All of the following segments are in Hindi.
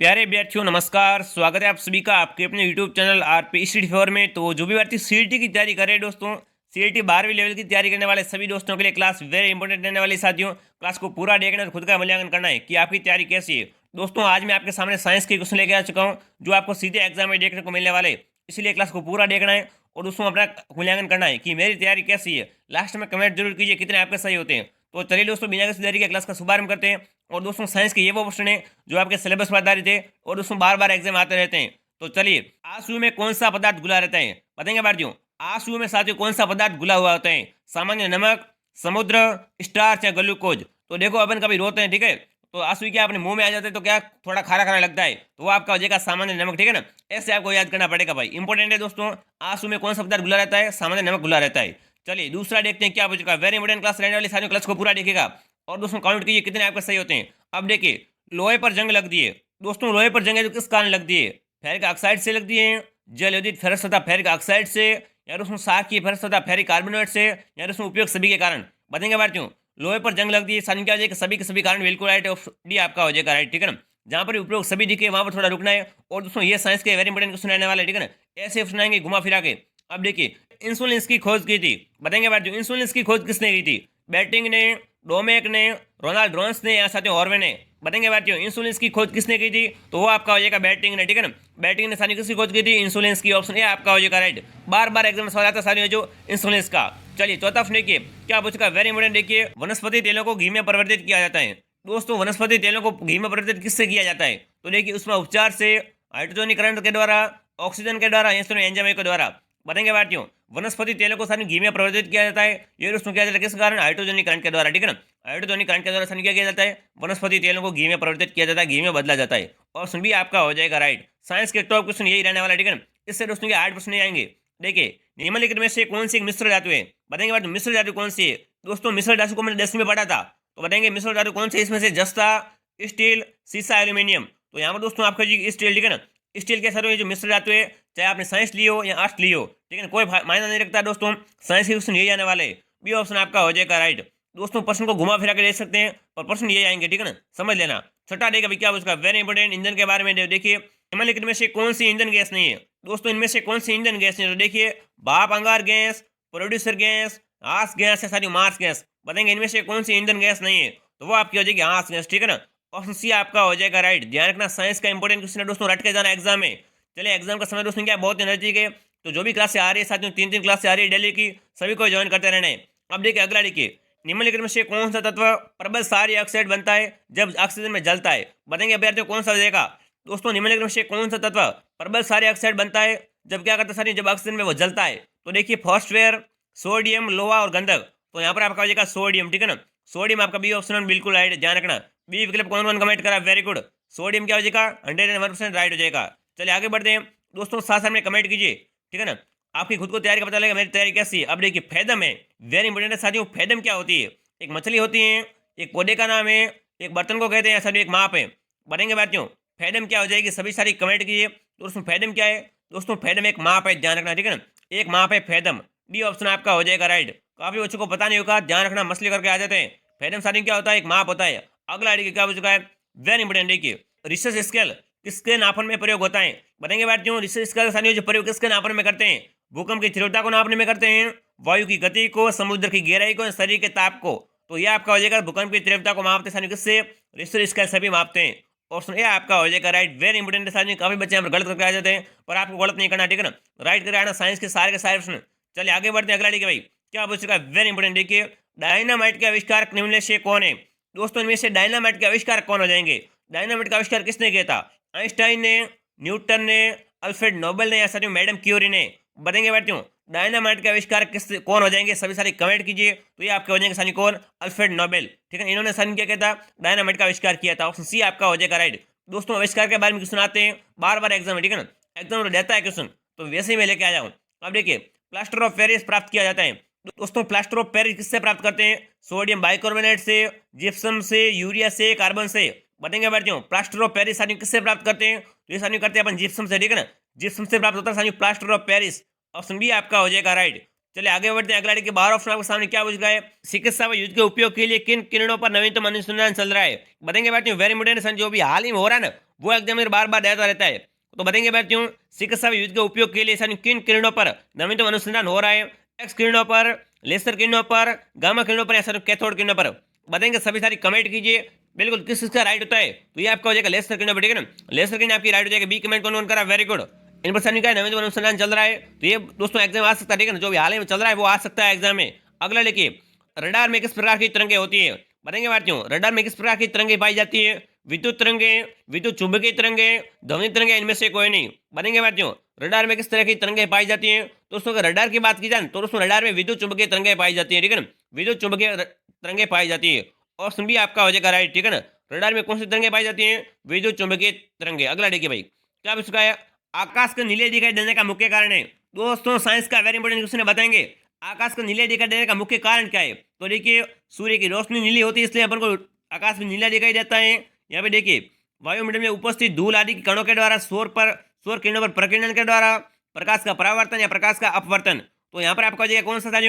प्यारे विद्यार्थियों नमस्कार। स्वागत है आप सभी का आपके अपने YouTube channel RP study for में। तो जो भी विद्यार्थी सीईटी की तैयारी कर रहे हैं दोस्तों, सीईटी 12वीं लेवल की तैयारी करने वाले सभी दोस्तों के लिए क्लास वेरी इंपॉर्टेंट रहने वाली। साथियों, क्लास को पूरा देखना और खुद का मूल्यांकन करना है कि आपकी तैयारी कैसी है। दोस्तों, आज मैं आपके सामने साइंस के क्वेश्चन लेके आ चुका हूँ जो आपको सीधे एग्जाम में देखने को मिलने वाले, इसलिए क्लास को पूरा देखना है और दोस्तों अपना मूल्यांकन करना है कि मेरी तैयारी कैसी है। लास्ट में कमेंट जरूर कीजिए कितने आपके सही होते हैं। तो चलिए दोस्तों, बिना किसी देरी के क्लास का शुभारंभ करते हैं। और दोस्तों, साइंस के ये वो क्वेश्चन है जो आपके सिलेबस पर आधारित है और उसमें बार बार एग्जाम आते रहते हैं। तो चलिए, आंसू में कौन सा पदार्थ घुला रहता है, बताएंगे भारतीयों। आंसू में साथियों कौन सा पदार्थ घुला हुआ होता है? सामान्य नमक, समुद्र, स्टार्च या ग्लूकोज। तो देखो, अपन कभी रोते हैं, ठीक है, तो आंसू क्या अपने मुंह में आ जाते हैं तो क्या थोड़ा खारा खारा लगता है, तो वो आपका हो जाएगा सामान्य नमक, ठीक है ना। ऐसे आपको याद करना पड़ेगा भाई, इंपॉर्टेंट है दोस्तों। आंसू में कौन सा पदार्थ घुला रहता है? सामान्य नमक घुला रहता है। चलिए दूसरा देखते हैं क्या पूछेगा। वेरी इंपॉर्टेंट क्लास रहने वाली, साथियों क्लास को पूरा देखेगा और दोस्तों काउंट कीजिए कितने आपके सही होते हैं। अब देखिए, लोहे पर जंग लगती है दोस्तों। लोहे पर जंग है तो किस कारण लगती है? फेरिक ऑक्साइड से लगती है, जल योजित फेरस तथा फेरिक ऑक्साइड से, या उसमें साकी फेरस तथा फेरिक कार्बोनेट से, या उसमें उपयोग सभी के कारण। बताएंगे भारतीयों, लोहे पर जंग लगती है, साइन क्या हो जाएगा? सभी के सभी कारण। बिल्कुल राइट, डी आपका हो जाएगा राइट, ठीक है ना। जहां पर उपयोग सभी दिखे वहां पर थोड़ा रुकना है। और दोस्तों ये साइंस के वेरी इंपोर्टेंट क्वेश्चन रहने वाले, ठीक है ना। ऐसे सुनाएंगे घुमा फिरा के। अब देखिए, इंसुलिन की खोज की थी, बताएंगे भारतीयों इंसुलिन की खोज किसने की थी? बैटिंग ने, डोमेक ने, रोनाल्ड रॉन्स ने, या साथियों हॉर्वे ने। बताएंगे भारतीयों इंसुलिन की खोज किसने की थी? तो वो आपका हो जाएगा बैटिंग ने, ठीक है ना। बैटिंग ने सानी किसकी खोज की थी? इंसुलिन की। ऑप्शन ए आपका हो जाएगा राइट। बार बार एग्जाम में सवाल आता है साथियों जो इंसुलिन का। चलिए चौथा प्रश्न देखिए क्या पूछेगा, वेरी इंपोर्टेंट। देखिए, वनस्पति तेलों को घी में परिवर्तित किया जाता है। दोस्तों, वनस्पति तेलों को घी में परिवर्तित किससे किया जाता है? तो देखिए, उसमें उपचार से, हाइड्रोजनीकरण के द्वारा, ऑक्सीजन के द्वारा, या एंजाइम के द्वारा। बताएंगे भारतीयों, वनस्पति तेलों को सानी घी में परिवर्तित किया जाता है। ये उसमें किया जाता है किस कारण? हाइड्रोजनीकरण के द्वारा, ठीक है ना। हाइड्रोजनीकरण के द्वारा सानी क्या किया जाता है? वनस्पति तेलों को घी में परिवर्तित किया जाता है, घी में बदला जाता है। ऑप्शन बी आपका हो जाएगा राइट। साइंस के टॉप क्वेश्चन यही रहने वाला है, ठीक है ना। इससे दोस्तों के 8 प्रश्न नहीं आएंगे। देखिए, निम्नलिखित में से कौन सी एक मिश्र धातु है? बताएंगे भारतीयों मिश्र धातु कौन सी है? दोस्तों, मिश्र धातु को मैंने 10वीं में पढ़ा था, तो बताएंगे मिश्र धातु कौन सी? इसमें से जस्ता, स्टील, सीसा, एल्यूमिनियम। तो यहाँ पर दोस्तों आपका जी स्टील, ठीक है ना। स्टील के साथ ये जो मिश्र धातु है, चाहे आपने साइंस लियो या आर्ट्स लियो, ठीक है ना, कोई मायना नहीं रखता दोस्तों। साइंस के क्वेश्चन यही आने वाले। बी ऑप्शन आपका हो जाएगा राइट। दोस्तों, प्रश्न को घुमा फिरा के देख सकते हैं और प्रश्न ये आएंगे, ठीक है ना, समझ लेना। छठा देगा क्या उसका, वेरी इंपोर्टेंट, इंजन के बारे में देखिए। निम्नलिखित में से कौन सी इंजन गैस नहीं है? दोस्तों, इनमें से कौन सी इंजन गैस नहीं है? तो देखिए, भाप अंगार गैस, प्रोड्यूसर गैस, आस गैस, या सारी मार्स गैस। बताएंगे इनमें से कौन सी इंजन गैस नहीं है? तो वो आपकी हो जाएगी आस गैस, ठीक है ना। ऑप्शन सी आपका हो जाएगा राइट। ध्यान रखना, साइंस का इंपोर्टेंट क्वेश्चन है दोस्तों, रट के जाना एग्जाम में। चलिए, एग्जाम का समय दोस्तों क्या बहुत नजदीक है, तो जो भी क्लास से आ रही है साथियों, 3 3 क्लास से आ रही है डेली की, सभी को ज्वाइन करते रहना है। अब देखिए अगला, देखिए, निम्नलिखित में से कौन सा तत्व प्रबल क्षारीय ऑक्साइड बनता है जब ऑक्सीजन में जलता है? बताएंगे अभ्यर्थियों कौन सा हो जाएगा? दोस्तों, निम्नलिखित में से कौन सा तत्व प्रबल क्षारीय ऑक्साइड बनता है जब क्या करता है साथियों? जब ऑक्सीजन में वो जलता है। तो देखिए, फॉस्फेयर, सोडियम, लोहा और गंधक। तो यहाँ पर आपका हो जाएगा सोडियम, ठीक है ना। सोडियम आपका बी ऑप्शन बिल्कुल राइट, ध्यान रखना। बी विकल्प कौन कौन कमेंट करा, वेरी गुड। सोडियम क्या हो जाएगा? 101% राइट हो जाएगा। चलिए आगे बढ़ते हैं दोस्तों, साथ साथ में कमेंट कीजिए, ठीक है ना। आपकी खुद को तैयारी का पता लगेगा मेरी तैयारी कैसी है। अब देखिए, फैदम है, वेरी इंपॉर्टेंट है साथियों। फैदम क्या होती है? एक मछली होती है, एक पौधे का नाम है, एक बर्तन को कहते हैं, साथियों एक माप है। बढ़ेंगे बातियों, फैदम क्या हो जाएगी? सभी सारी कमेंट कीजिए। तो उसमें फैदम क्या है? दोस्तों, फैदम एक माप है, ध्यान रखना, ठीक है ना। एक माप है फैदम। डी ऑप्शन आपका हो जाएगा राइट। काफी बच्चों को पता नहीं होगा, ध्यान रखना, मछली करके आ जाते हैं। फैदम साथियों क्या होता है? एक माप होता है। अगला आइडिया क्या हो चुका है? वेरी इंपॉर्टेंट, देखिए, रिसर्च स्केल किसके नापन में प्रयोग होता है? बताएंगे बातियों, रिसर्च स्केल साथियों जो प्रयोग किसके नापन में करते हैं? भूकंप की तीव्रता को नापने में करते हैं, वायु की गति को, समुद्र की गहराई को, शरीर के ताप को। तो यह आपका हो जाएगा भूकंप की तीव्रता को मापते साथियों किससे? रिश्टर स्केल से भी मापते हैं। ऑप्शन ए आपका हो जाएगा राइट। वेरी इंपोर्टेंट साथियों, काफी बच्चे यहाँ पर गलत करके आ जाते हैं, पर आपको गलत नहीं करना, ठीक है ना। राइट करके आना साइंस के सारे प्रश्न। चलिए आगे बढ़ते हैं, अगला देखिए भाई क्या पूछ चुका है, वेरी इंपोर्टेंट। देखिए, डायनामाइट के आविष्कार निम्न में से कौन है? दोस्तों, इनमें से डायनामाइट के आविष्कार कौन हो जाएंगे? डायनामाइट का आविष्कार किसने किया था? आइंस्टाइन ने, न्यूटन ने, अल्फ्रेड नोबेल ने, या साथियों मैडम क्यूरी ने। बताएंगे बैठियों, डायनामाइट के आविष्कार किस कौन हो जाएंगे? सभी सारी कमेंट कीजिए। तो ये आपके हो जाएंगे सानी कौन? अल्फ्रेड नोबेल, ठीक है। इन्होंने सानी क्या किया था? डायनामाइट का आविष्कार किया था। ऑप्शन सी आपका हो जाएगा राइट। दोस्तों, आविष्कार के बारे में क्वेश्चन आते हैं बार बार एग्जाम में, ठीक है ना। एग्जाम में देता है क्वेश्चन, तो वैसे ही मैं लेके आ जाऊँ। अब देखिए, प्लास्टर ऑफ पेरिस प्राप्त किया जाता है। दोस्तों, प्लास्टर ऑफ पेरिस किससे प्राप्त करते हैं? सोडियम बाइकार्बोनेट से, जिप्सम से, यूरिया से, कार्बन से। बताएंगे बैठियों, प्लास्टर ऑफ पेरिस सानी किससे प्राप्त करते हैं? तो ये सानी करते हैं अपन जिप्सम से, ठीक है ना। जिप्सम से प्राप्त होता है सानी plaster of Paris. Option B आपका हो जाएगा राइट। चलिए आगे बढ़ते हैं। अगला देखिए 12 ऑप्शन आपके सामने क्या पूछ रहा है, चिकित्सा व युद्ध के उपयोग के लिए किन किरणों पर नवीनतम अनुसंधान चल रहा है। बताएंगे बैठती वेरी इंपोर्टेंट, जो भी हाल ही में हो रहा है ना वो एग्जाम में बार बार रहता रहता है। तो बताएंगे बैठती हूँ चिकित्सा व युद्ध के उपयोग के लिए किन किरणों पर नवीनतम अनुसंधान हो रहा है। एक्स किरणों पर, लेसर किरणों पर, गामा किरणों पर, या कैथोड किरणों पर। बताएंगे सभी सारी कमेंट कीजिए बिल्कुल किस किसका राइट होता है। तो ये आपका हो जाएगा लेसर किरणों पर, ठीक है ना। लेसर किरण आपकी राइट हो जाएगी। बी कमेंट कौन करा, वेरी गुड। इन पर का नवीनतम अनुसंधान चल रहा है, तो ये दोस्तों एग्जाम आ सकता है, ठीक है ना। जो भी हाल ही में चल रहा है वो आ सकता है एग्जाम में। अगला देखिए रडार में किस प्रकार की तरंगे होती है। बताएंगे भारतीयों रडार में किस प्रकार की तरंगे पाई जाती है। विद्युत तरंगे, विद्युत चुंबकीय तरंगे, ध्वनि तरंगे, इनमें से कोई नहीं। बताएंगे भारतीयों रडार में किस तरह की तरंगे पाई जाती है। दोस्तों अगर रडार की बात की जाए तो दोस्तों रडार में विद्युत चुंबकीय तरंगे पाई जाती है, ठीक है ना। विद्युत चुंबकीय तरंगे पाई जाती है। ऑप्शन बी आपका हो जाएगा राइट, ठीक है ना। रडार में कौन सी तरंगे पाई जाती है, विद्युत चुंबकीय तरंगे। अगला देखिए भाई क्या पूछ रहा है, आकाश का नीले दिखाई देने का मुख्य कारण है। दोस्तों साइंस का वेरी इंपोर्टेंट क्वेश्चन है, बताएंगे आकाश का नीले दिखाई देने का मुख्य कारण क्या है। तो देखिए सूर्य की रोशनी नीली होती है, इसलिए अपन को आकाश में नीला दिखाई देता है। यहाँ पे देखिए वायुमंडल में उपस्थित धूल आदि कणों के द्वारा सौर किरणों पर प्रकीर्णन के द्वारा प्रकाश का परावर्तन या प्रकाश का अपवर्तन। तो यहाँ पर आपका कौन सा था,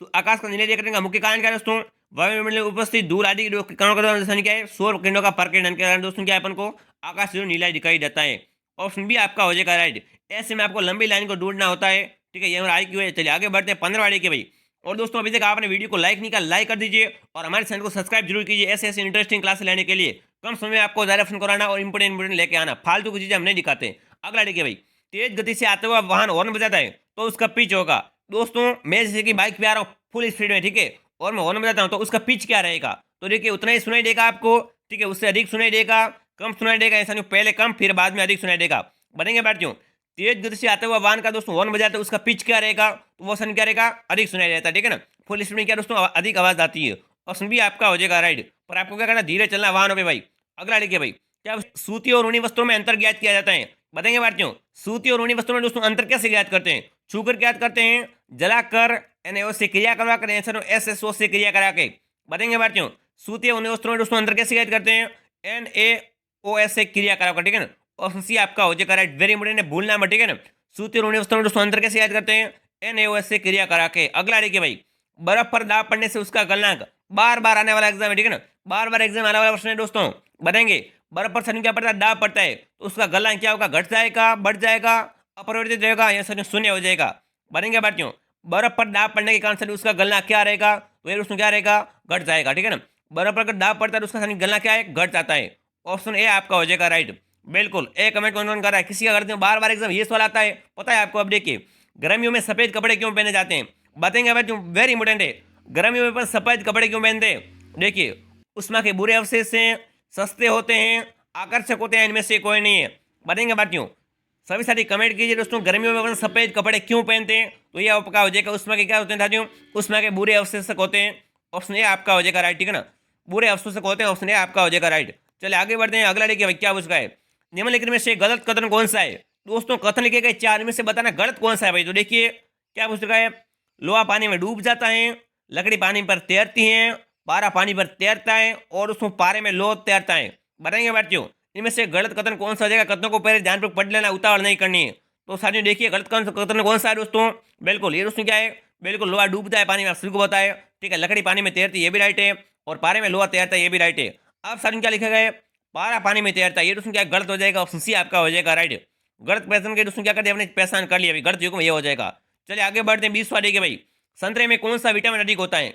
तो आकाश का नीले दिखाई देने का मुख्य कारण क्या है दोस्तों, वायुमंडल में उपस्थित धूल आदि कणों के द्वारा क्या है, सौर किरणों का प्रकीर्णन के कारण दोस्तों क्या है अपन को आकाश नीला दिखाई देता है। ऑप्शन बी आपका हो जाएगा राइट। ऐसे में आपको लंबी लाइन को ढूंढना होता है, ठीक है। ये हमारा IQ है। चलिए आगे बढ़ते हैं 15 वाले के भाई। और दोस्तों अभी तक आपने वीडियो को लाइक नहीं किया, लाइक कर दीजिए और हमारे चैनल को सब्सक्राइब जरूर कीजिए ऐसे ऐसे इंटरेस्टिंग क्लास लेने के लिए। कम समय में आपको ज़्यादा फन कराना और इंपोर्टेंट लेके आना, फालतू की चीज़ें हम नहीं दिखाते। अगला देखिए भाई, तेज गति से आते हुआ वाहन हॉर्न बजाता है तो उसका पिच होगा। दोस्तों मैं जैसे कि बाइक पे आ रहा हूँ फुल स्पीड में, ठीक है, और मैं हॉर्न बजाता हूँ तो उसका पिच क्या रहेगा। तो देखिए उतना ही सुनाई देगा आपको, ठीक है, उससे अधिक सुनाई देगा, कम सुनाई देगा, ऐसा नहीं पहले कम फिर बाद में अधिक सुनाई देगा। बनेंगे बैठियों तेज गति से आते हुआ वाहन का दोस्तों हॉर्न बजाते उसका पिच क्या रहेगा, तो वो सन क्या रहेगा, अधिक सुनाई देता है, ठीक है ना। फुल स्पीड में क्या दोस्तों अधिक आवाज आती है। ऑप्शन भी आपका हो जाएगा राइट। पर आपको क्या करना, धीरे चलना वाहनों पे भाई। अगला देखिए भाई, क्या सूती और ऊनी वस्त्रों में अंतर ज्ञात किया जाता है। बताएंगे भारतीयों सूती और ऊनी वस्त्रों में दोस्तों अंतर कैसे ज्ञात करते हैं, छूकर ज्ञात करते हैं, जलाकर NaO से क्रिया करवाकर, SSO से क्रिया करा के। बताएंगे भारतीयों सूती और ऊनी वस्त्रों में दोस्तों अंतर कैसे ज्ञात करते हैं, NaOS से क्रिया कराकर, ठीक है ना। ऑप्शन सी आपका हो जाएगा राइट, वेरी इंपोर्टेंट है, भूलना मत, ठीक है ना। सूती और ऊनी वस्त्रों में दोस्तों अंतर कैसे ज्ञात करते हैं, NaOS से क्रिया करा के। अगला देखिए भाई, बर्फ पर दाब पड़ने से उसका गलनांक, बार बार आने वाला एग्जाम है, ठीक है ना, बार बार एग्जाम आने वाला प्रश्न है दोस्तों। बताएंगे बर्फ पर सनी क्या पड़ता है, दाब पड़ता है तो उसका गलनांक क्या होगा, घट जाएगा, बढ़ जाएगा, अपरिवर्तित रहेगा या सनी शून्य हो जाएगा। बनेंगे बातियों बर्फ पर दाब पड़ने के कारण सनी उसका गलनांक क्या रहेगा, तो ये दोस्तों क्या रहेगा, घट जाएगा, ठीक है ना। बर्फ पर अगर दाब पड़ता है तो उसका सनी गलनांक क्या है, घट जाता है। ऑप्शन ए आपका हो जाएगा राइट, बिल्कुल। ए कमेंट कौन कर रहा है, किसी का करते हैं बार बार एग्जाम ये सवाल आता है, पता है आपको। अब देखिए गर्मियों में सफेद कपड़े क्यों पहने जाते हैं, बताएंगे भाई, वेरी इंपोर्टेंट है। गर्मियों में सफेद कपड़े क्यों पहनते हैं, देखिए उष्मा के बुरे अवशेष से, सस्ते होते हैं, आकर्षक होते हैं, इनमें से कोई नहीं है। बताएंगे बातियों सभी सारी कमेंट कीजिए दोस्तों, गर्मियों में अपन सफेद कपड़े क्यों पहनते हैं, तो ये आपका हो जाएगा उष्मा के क्या होते हैं साथियों, उष्मा के बुरे अवशेषक होते हैं। ऑप्शन ए आपका हो जाएगा राइट, ठीक है ना, बुरे अवशोषक होते हैं, ऑप्शन ए आपका हो जाएगा राइट। चलिए आगे बढ़ते हैं। अगला देखिए क्या पूछा है, निम्नलिखित में से गलत कथन कौन सा है। दोस्तों कथन लिखे गए चार में से बताना गलत कौन सा है भाई। तो देखिए क्या पूछ रखा है, लोहा पानी में डूब जाता है, लकड़ी पानी पर तैरती है, पारा पानी पर तैरता है और उसमें पारे में लोह तैरता है। बताएंगे बातियों इनमें से गलत कथन कौन सा हो जाएगा। कथनों को पहले ध्यानपूर्वक पढ़ लेना, उतावड़ नहीं करनी है। तो साथियों देखिए गलत कथन कौन सा है दोस्तों, बिल्कुल ये दोस्तों क्या है, बिल्कुल लोहा डूबता है पानी में, आप सभी को बताया, ठीक है। लकड़ी पानी में तैरती है, ये भी राइट है, और पारे में लोहा तैरता है, ये भी राइट है। अब साथियों क्या लिखा गया है, पारा पानी में तैरता है, ये दोस्तों क्या गलत हो जाएगा, ऑप्शन सी आपका हो जाएगा राइट। गलत पहचान के दोस्तों क्या करते हैं, अपने पहचान कर लिया, गलत युग में ये हो जाएगा। चलिए आगे बढ़ते हैं 20 वाले के भाई, संतरे में कौन सा विटामिन अधिक होता है।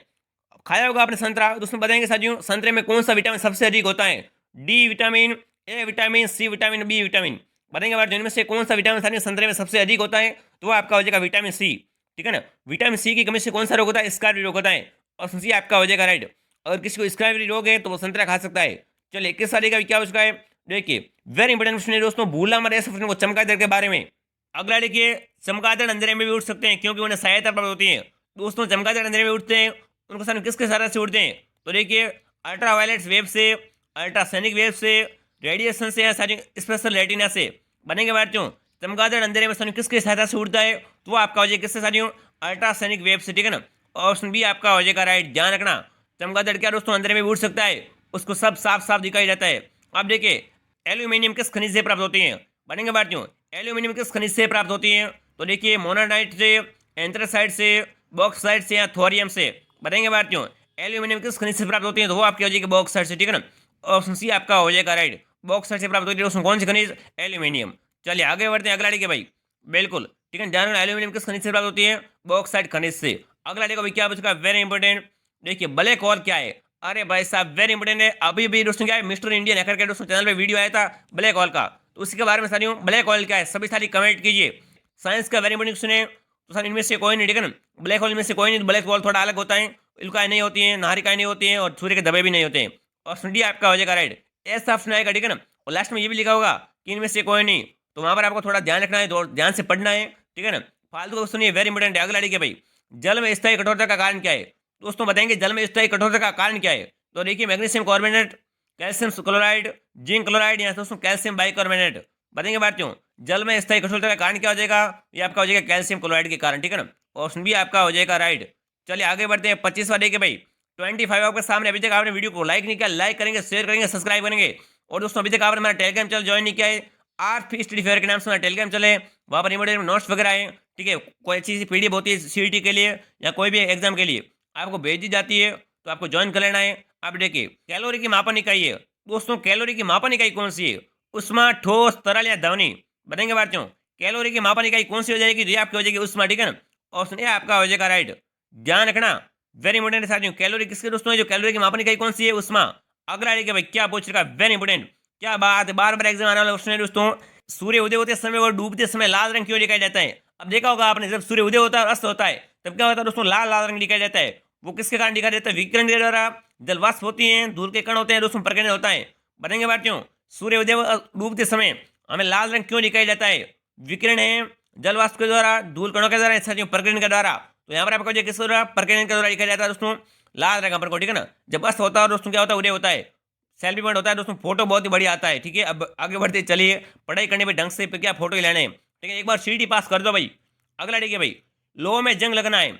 खाया होगा आपने संतरा, दोस्तों बताएंगे साथियों संतरे में कौन सा विटामिन सबसे अधिक होता है, D vitamin, A vitamin, C vitamin, B vitamin. बताएंगे बात इनमें से कौन सा विटामिन साथियों संतरे में सबसे अधिक होता है, तो वो आपका हो जाएगा विटामिन सी, ठीक है ना। विटामिन सी की कमी से कौन सा रोग होता है, स्कार्वी रोग होता है, और सी आपका हो जाएगा राइट। अगर किसी को स्कार्वी रोग है तो वो संतरा खा सकता है। चलिए 21 साल का क्या उसका है, देखिए वेरी इंपोर्टेंट क्वेश्चन है दोस्तों, भूलना मत ऐसे क्वेश्चन को, चमगादड़ के बारे में। अगला देखिए चमगादड़ अंधेरे में भी उठ सकते हैं क्योंकि उन्हें सहायता प्राप्त होती है। दोस्तों चमगादड़ अंधेरे में उठते हैं, उनको सामने किसके सहारे से उठते हैं, तो देखिए अल्ट्रावायलेट वेव से, अल्ट्रासोनिक वेव से, रेडिएशन से, या सारी स्पेशल रेटिना से। बनेंगे बातियों चमगादड़ अंधेरे में सामने किसकी सहायता से उठता है, तो वो आपका हो जाएगा किससे साथियों, अल्ट्रासोनिक वेव से, ठीक है ना। ऑप्शन बी आपका हो जाएगा राइट। ध्यान रखना चमगादड़ क्या दोस्तों अंधेरे में भी उठ सकता है, उसको सब साफ साफ दिखाई देता है। अब देखिए एल्यूमिनियम किस खनिज से प्राप्त होती है। बनेंगे बातियों एल्यूमिनियम किस खनिज से प्राप्त होती है, तो देखिए मोनाडाइट से, एंथ्रासाइट से, बॉक्साइट से या थोरियम से। बताएंगे भारतीयों एल्यूमिनियम किस खनिज से प्राप्त होती है, तो वो आपकी हो जाएगी बॉक्साइट से, ठीक है ना। ऑप्शन सी आपका हो जाएगा राइट, बॉक्साइट से प्राप्त होती है उसमें कौन सी खनिज, एल्यूमिनियम। चलिए आगे बढ़ते हैं, अगला देखिए भाई, बिल्कुल ठीक है, ध्यान रखना एल्यूमिनियम किस खनिज से प्राप्त होती है, बॉक्साइट खनिज से। अगला देखो भाई क्या पूछा, वेरी इंपॉर्टेंट, देखिए ब्लैक होल क्या है। अरे भाई साहब वेरी इंपॉर्टेंट है, अभी भी दोस्तों क्या है, मिस्टर इंडियन हैकर के दोस्तों चैनल पे वीडियो आया था ब्लैक होल का, तो उसी के बारे में सारी ब्लैक होल क्या है सभी सारी कमेंट कीजिए। साइंस का वेरी इंपॉर्टेंट क्वेश्चन है, तो सर इनमें से कोई नहीं, ठीक है ना, ब्लैक होल में से कोई नहीं, ब्लैक होल थोड़ा अलग होता है, इल्काएं नहीं होती हैं, नाहरिकाएं नहीं होती हैं, और सूर्य के धब्बे भी नहीं होते हैं। ऑप्शन डी आपका हो जाएगा राइट, ऐसा ऑप्शन आएगा, ठीक है ना। और लास्ट में ये भी लिखा होगा कि इनमें से कोई नहीं, तो वहां पर आपको थोड़ा ध्यान रखना है, ध्यान से पढ़ना है, ठीक है ना, फालतू का सुनिए, वेरी इंपॉर्टेंट है। अगला देखिए भाई, जल में स्थायी कठोरता का कारण क्या है, दोस्तों बताएंगे जल में स्थायी कठोरता का कारण क्या है। तो देखिए magnesium carbonate, calcium chloride, zinc chloride, या दोस्तों कैल्शियम बाइकार्बोनेट। बताएंगे भारतीयों जल में स्थायी कठोरता का कारण क्या हो जाएगा, ये आपका हो जाएगा कैल्शियम क्लोराइड के कारण, ठीक है ना। ऑप्शन बी आपका हो जाएगा राइट। चलिए आगे बढ़ते हैं, 25वां देखिए भाई, 25 आपके सामने, अभी तक आपने वीडियो को लाइक नहीं किया, लाइक करेंगे, शेयर करेंगे, सब्सक्राइब करेंगे। और दोस्तों अभी तक आपने हमारा टेलीग्राम चैनल ज्वाइन नहीं किया है, आर स्टडी फेयर के नाम से हमारा टेलीग्राम चले, वहाँ पर इम्पोर्टेंट नोट्स वगैरह है, ठीक है, कोई अच्छी सी पीडीएफ होती है सीईटी के लिए या कोई भी एग्जाम के लिए आपको भेज दी जाती है, तो आपको ज्वाइन कर लेना है। आप देखिए कैलोरी की मापन इकाई है, दोस्तों कैलोरी की मापन इकाई कौन सी है, उष्मा, ठोस, तरल या ध्वनि। बताएंगे भारतीयों कैलोरी की मापन इकाई कौन सी हो जाएगी, तो ये आपकी हो जाएगी उष्मा, ठीक है ना। ऑप्शन ए आपका हो जाएगा राइट, ध्यान रखना, वेरी इंपोर्टेंट है साथियों, कैलोरी किसके दोस्तों है, जो कैलोरी की मापन इकाई कौन सी है, उष्मा। अगला देखिए भाई क्या पूछ रखा, वेरी इंपोर्टेंट, क्या बात है, बार बार एग्जाम आने वाला क्वेश्चन है दोस्तों, सूर्य उदय होते समय और डूबते समय लाल रंग क्यों दिखाई देता है। अब देखा होगा आपने, जब सूर्य उदय होता है और अस्त होता है तब क्या होता है दोस्तों, लाल लाल रंग दिखाई देता है, वो किसके कारण दिखाई देता है, विकिरण के द्वारा, जलवाष्प होती है, धूल के कण होते हैं दोस्तों, प्रकीर्णन होता है। बताएंगे भारतीयों सूर्य उदय और डूबते समय हमें लाल रंग क्यों दिखाई देता है, विकिरण है, जलवाष्प के द्वारा, धूल कणों के द्वारा, साथियों प्रकीर्णन के द्वारा। तो यहाँ पर आपको किस द्वारा, प्रकीर्णन के द्वारा दिखाई जाता है दोस्तों लाल रंग पर को, ठीक है ना। जब अस्त होता है दोस्तों क्या होता है, उदय होता है, सेल्फी पॉइंट होता है दोस्तों, फोटो बहुत ही बढ़िया आता है, ठीक है। अब आगे बढ़ते चलिए, पढ़ाई करने पे ढंग से क्या फोटो ही लेने हैं, ठीक है, एक बार सीटी पास कर दो भाई। अगला देखिए भाई, लोहे में जंग लगना है,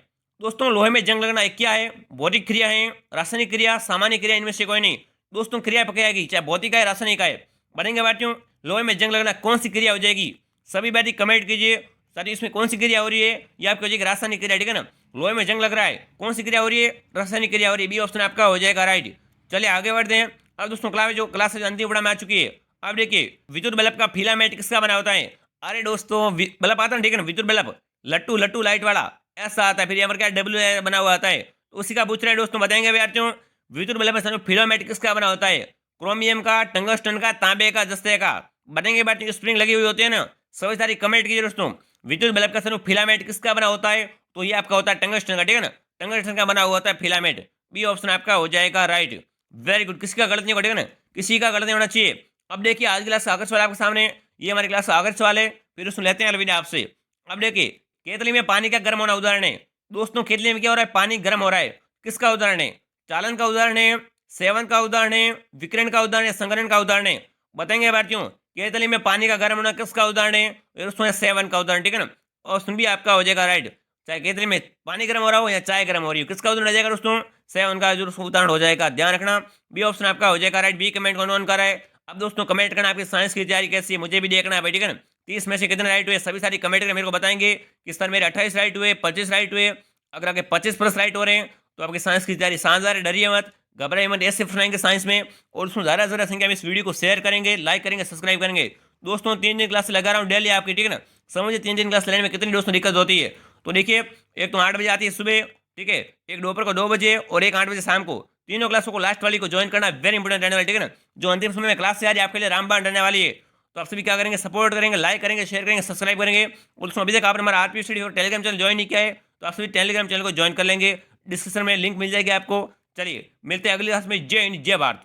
दोस्तों लोहे में जंग लगना है क्या है, भौतिक क्रिया है, रासायनिक क्रिया, सामान्य क्रिया, इनमें से कोई नहीं दोस्तों, क्रिया पकड़ेगी, चाहे भौतिक है रासायनिक है। बनेंगे भारतीयों लोहे में जंग लगना कौन सी क्रिया हो जाएगी, सभी बात कमेंट कीजिए, सर इसमें कौन सी क्रिया हो रही है, ये आपकी हो जाएगी रासायनिक क्रिया, ठीक है ना। लोहे में जंग लग रहा है, कौन सी क्रिया हो रही है, रासायनिक क्रिया हो रही है, बी ऑप्शन आपका हो जाएगा राइट। चलिए आगे बढ़ते हैं। अब दोस्तों क्लास अंतिम पड़ा में आ चुकी है। अब देखिए विद्युत बल्ब का फिलामेंट किसका बना होता है, अरे दोस्तों बल्ब आता है ठीक है ना, विद्युत बल्ब लट्टू लट्टू लाइट वाला ऐसा आता है, फिर यहाँ पर क्या डब्ल्यू बना हुआ आता है, तो उसी का पूछ रहे हैं दोस्तों। बताएंगे विद्यार्थियों विद्युत बल्ब में फिलामेंट किसका बना होता है, क्रोमियम का, टंगस्टन का, तांबे का, जस्ते का। बताएंगे विद्यार्थियों स्प्रिंग लगी हुई होती है ना, सभी सारी कमेंट कीजिए दोस्तों। विद्युत बल्ब का सर फिलामेंट किसका बना होता है, तो ये आपका होता है टंगस्टन का, ठीक है ना, टंगस्टन का बना हुआ होता है फिलामेंट, बी ऑप्शन आपका हो जाएगा राइट। वेरी गुड, किसी का गलत नहीं होगा, ठीक है ना, किसी का गलत नहीं होना चाहिए। अब देखिए आज की क्लास आगे सवाल आपके सामने, ये हमारी क्लास आगे सवाल है, फिर उसमें लेते हैं अलविदा आपसे। अब देखिए केतली में पानी का गर्म होना उदाहरण है, दोस्तों केतली में क्या हो रहा है, पानी गर्म हो रहा है, किसका उदाहरण है, चालन का उदाहरण है, सेवन का उदाहरण है, विकिरण का उदाहरण है, संघनन का उदाहरण है। बताएंगे भारतीयों केतली में पानी का गर्म होना किसका उदाहरण है, उसमें सेवन का उदाहरण, ठीक है ना। और सुन भी आपका हो जाएगा राइट, चाहे केतली में पानी गर्म हो रहा हो या चाय गर्म हो रही हो, किसका उदाहरण हो जाएगा दोस्तों, सेवन का जो उदाहरण हो जाएगा, ध्यान रखना, बी ऑप्शन आपका हो जाएगा राइट। बी कमेंट कौन कौन कर रहा है, अब दोस्तों कमेंट करना आपकी साइंस की तैयारी कैसी है, मुझे भी देखना है भाई, ठीक है ना। 30 में से कितने राइट हुए, सभी सारी कमेंट करके मेरे को बताएंगे कि सर मेरे 28 राइट हुए, 25 राइट हुए। अगर आपके 25+ राइट हो रहे हैं तो आपकी साइंस की तैयारी शानदार है, डरिए मत, घबराइए मत, ऐसे सुनाएंगे साइंस में। और उसमें ज़्यादा से ज़्यादा संख्या में इस वीडियो को शेयर करेंगे, लाइक करेंगे, सब्सक्राइब करेंगे। दोस्तों 3 दिन क्लास लगा रहा हूँ डेली आपकी, ठीक है ना। समझिए 3 दिन क्लास लेने में कितनी दोस्तों दिक्कत होती है। तो देखिए एक तो 8 बजे आती है सुबह, ठीक है, एक दोपहर को 2 बजे और एक 8 बजे शाम को, तीनों क्लासों को लास्ट वाली को ज्वाइन करना वेरी इंपॉर्टेंट रहने वाली, ठीक है ना। जो अंतिम समय में क्लास से आ रही है आपके लिए रामबाण रहने वाली है, तो आप सभी क्या करेंगे, सपोर्ट करेंगे, लाइक करेंगे, शेयर करेंगे, सब्सक्राइब करेंगे। और उसमें अभी तक आपने हमारा आरपी स्टडी और टेलीग्राम चैनल ज्वाइन नहीं किया है तो आप सभी टेलीग्राम चैनल को ज्वाइन कर लेंगे, डिस्क्रिप्शन में लिंक मिल जाएगी आपको। चलिए मिलते हैं अगली क्लास में, जय हिंद जय भारत।